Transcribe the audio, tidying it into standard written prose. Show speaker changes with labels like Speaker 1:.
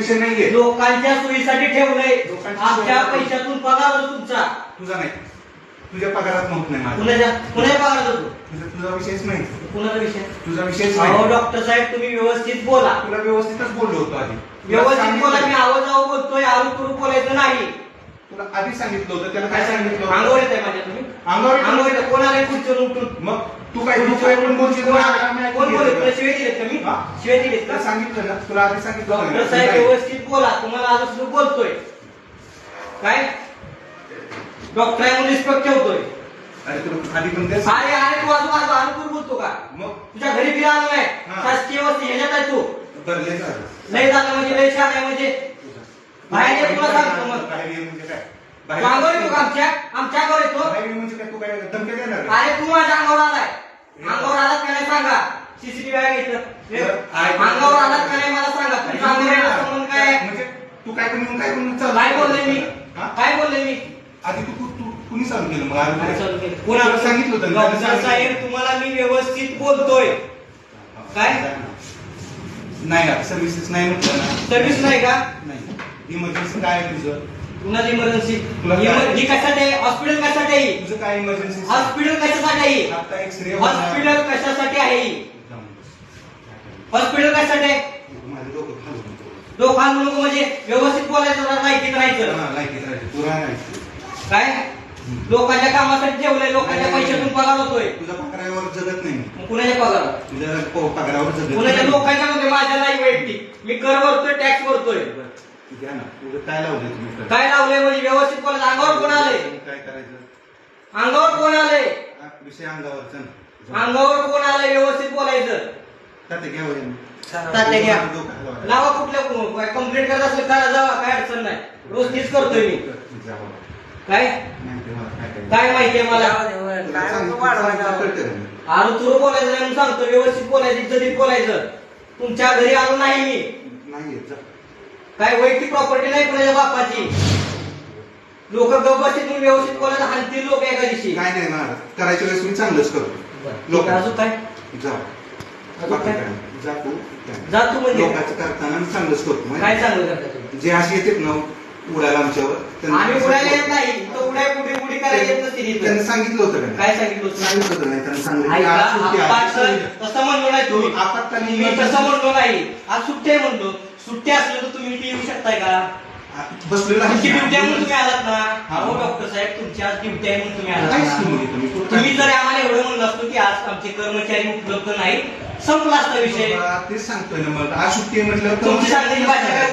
Speaker 1: विषय नाहीये.
Speaker 2: लोकांच्या सोयीसाठी ठेवलंय. आमच्या पैशातून पगार होतो तुमचा.
Speaker 1: तुझा नाही, तुझ्या पगारात होत नाही माझा.
Speaker 2: कुणाच्या पगारात होतो?
Speaker 1: तुझा विषयच नाही.
Speaker 2: कुणाचा विषय?
Speaker 1: तुझा विषयच
Speaker 2: अहो
Speaker 1: नाही.
Speaker 2: डॉक्टर साहेब तुम्ही व्यवस्थित बोला.
Speaker 1: तुला व्यवस्थितच बोललो होतो आधी.
Speaker 2: व्यवस्थित बोला. मी आवाज आहो बोलतोय, आरू करू बोलायचं नाही.
Speaker 1: तुला आधी सांगितलं होतं. त्याला काय सांगितलं?
Speaker 2: अंगावर येत आहे माझ्या तुम्ही.
Speaker 1: अंगावर
Speaker 2: येतं. कोण आले खुर्चीवर उठून?
Speaker 1: मग तू काय पण बोलशील?
Speaker 2: कोण बोलत? तुला शिवाय दिलेत का मी? शिवाय दिलेत का?
Speaker 1: सांगितलं ना तुला आधी सांगितलं.
Speaker 2: डॉक्टर साहेब व्यवस्थित बोला. तुम्हाला आज सुद्धा बोलतोय काय? डॉक्टर आहे म्हणून रिस्पेक्ट ठेवतोय.
Speaker 1: अरे तुला आधी पण तेच.
Speaker 2: अरे अरे तू आजू अनुकूल बोलतो का?
Speaker 1: मग
Speaker 2: तुझ्या घरी फिरा आलो नाही. शासकीय वस्ती ह्याच्यात आहे तू.
Speaker 1: भरले झालं.
Speaker 2: लय झालं म्हणजे लय छान आहे म्हणजे बाहेर ये तुला सांगतो. मग
Speaker 1: बाहेर ये म्हणजे काय?
Speaker 2: अंगावर येतो का? आमच्या अंगावर येतो.
Speaker 1: बाहेर ये म्हणजे काय? तू काय धमकी देणार?
Speaker 2: अरे तू माझ्या अंगावर आलाय. अंगावर आलात का नाही सांगा. सीसीटीव्ही आहे इथं. अंगावर आलात का नाही मला सांगा. तुमच्या अंगावर येण्याचा संबंध काय आहे?
Speaker 1: म्हणजे तू काय पण काय पण
Speaker 2: काय बोलले मी? काय बोलले मी?
Speaker 1: आधी तू कुणी चालू केलं? मग
Speaker 2: काय चालू केलं?
Speaker 1: कोणाला सांगितलं होतं?
Speaker 2: डॉक्टर साहेब तुम्हाला मी व्यवस्थित बोलतोय. काय
Speaker 1: नाही का सर्व्हिसेस नाही म्हटलं ना.
Speaker 2: सर्व्हिस नाही का?
Speaker 1: नाही. इमर्जन्सी काय आहे तुझं?
Speaker 2: कुणाची इमर्जन्सी?
Speaker 1: तुला काय?
Speaker 2: ही कशासाठी आहे? हॉस्पिटल कशासाठी आहे?
Speaker 1: तुझं काय इमर्जन्सी?
Speaker 2: हॉस्पिटल कशासाठी आहे?
Speaker 1: आता एक्सरे
Speaker 2: हॉस्पिटल कशासाठी आहे? हॉस्पिटल कशासाठी आहे?
Speaker 1: माझं डोकं खालून होतं.
Speaker 2: डोकं नको म्हणजे व्यवस्थित बोलायचं, लायकीत राहायचं.
Speaker 1: लायकीत राहायचं. तू राहायचं
Speaker 2: काय? लोकांच्या कामासाठी ठेवलंय. लोकांच्या पैशातून पगार होतोय.
Speaker 1: तुझ्या पगारावर जगत नाही.
Speaker 2: मग कुणाच्या पगार?
Speaker 1: तुझ्या पगारावर जगत
Speaker 2: कुणाच्या? लोकांच्या मध्ये. माझ्या नाही वैयक्तिक. मी कर भरतोय, टॅक्स भरतोय.
Speaker 1: घ्या ना. तुझं काय लावलंय तुम्ही?
Speaker 2: काय लावलंय म्हणजे व्यवस्थित बोलायचं. अंगावर कोण आलंय?
Speaker 1: काय करायचं?
Speaker 2: अंगावर कोण आलंय?
Speaker 1: विषय अंगावरचा.
Speaker 2: अंगावर कोण आलंय? व्यवस्थित बोलायचं.
Speaker 1: तात्या घ्या वजन.
Speaker 2: तात्या घ्या. लावा कुठल्या कंप्लेंट करत असेल करा, जावा. काय अडचण नाही. रोज तीच करतोय मी. काय काय माहितीये मला? आरू तुरु बोलायचं नाही म्हणून सांगतो. व्यवस्थित बोलायचं, इज्जतीत बोलायचं. तुमच्या घरी आलो नाही मी. काय वैयक्तिक प्रॉपर्टी नाही कुणाच्या बापाची. लोक गप्पीत म्हणून व्यवस्थित बोलायचं. हानतील लोक एका दिवशी.
Speaker 1: काय नाही महाराज, करायच्या वेळेस मी चांगलंच करतो. लोक
Speaker 2: अजून काय?
Speaker 1: जा
Speaker 2: जातो म्हणजे
Speaker 1: लोकांचं करताना मी चांगलंच करतो.
Speaker 2: काय चांगलं करता?
Speaker 1: जे अशी येतात ना उडायला आमच्यावर,
Speaker 2: आम्ही उडायला येत नाही. तो उडाय कुठे कुठे करायला येत नसते.
Speaker 1: त्यांनी सांगितलं होतं का?
Speaker 2: काय सांगितलं होतं?
Speaker 1: सांगितलं होतं नाही. त्यांनी
Speaker 2: तसं म्हणलो नाही तुम्ही.
Speaker 1: आपत्कालीन
Speaker 2: मी तसं म्हणलो नाही. आज सुट्टी आहे म्हणलो. सुट्टी असली तर तुम्ही इथे येऊ शकताय का?
Speaker 1: बसलेला
Speaker 2: तुमची ड्युटी आहे म्हणून तुम्ही आलात ना. हो डॉक्टर साहेब तुमची आज ड्युटी आहे म्हणून तुम्ही आलात. तुम्ही जर आम्हाला एवढं म्हणलं असतो की आज आमचे कर्मचारी उपलब्ध नाही, संपला असता विषय.
Speaker 1: तेच सांगतोय ना. मग आज सुट्टी आहे म्हटलं
Speaker 2: तुमची सांगण्याची भाषा काय?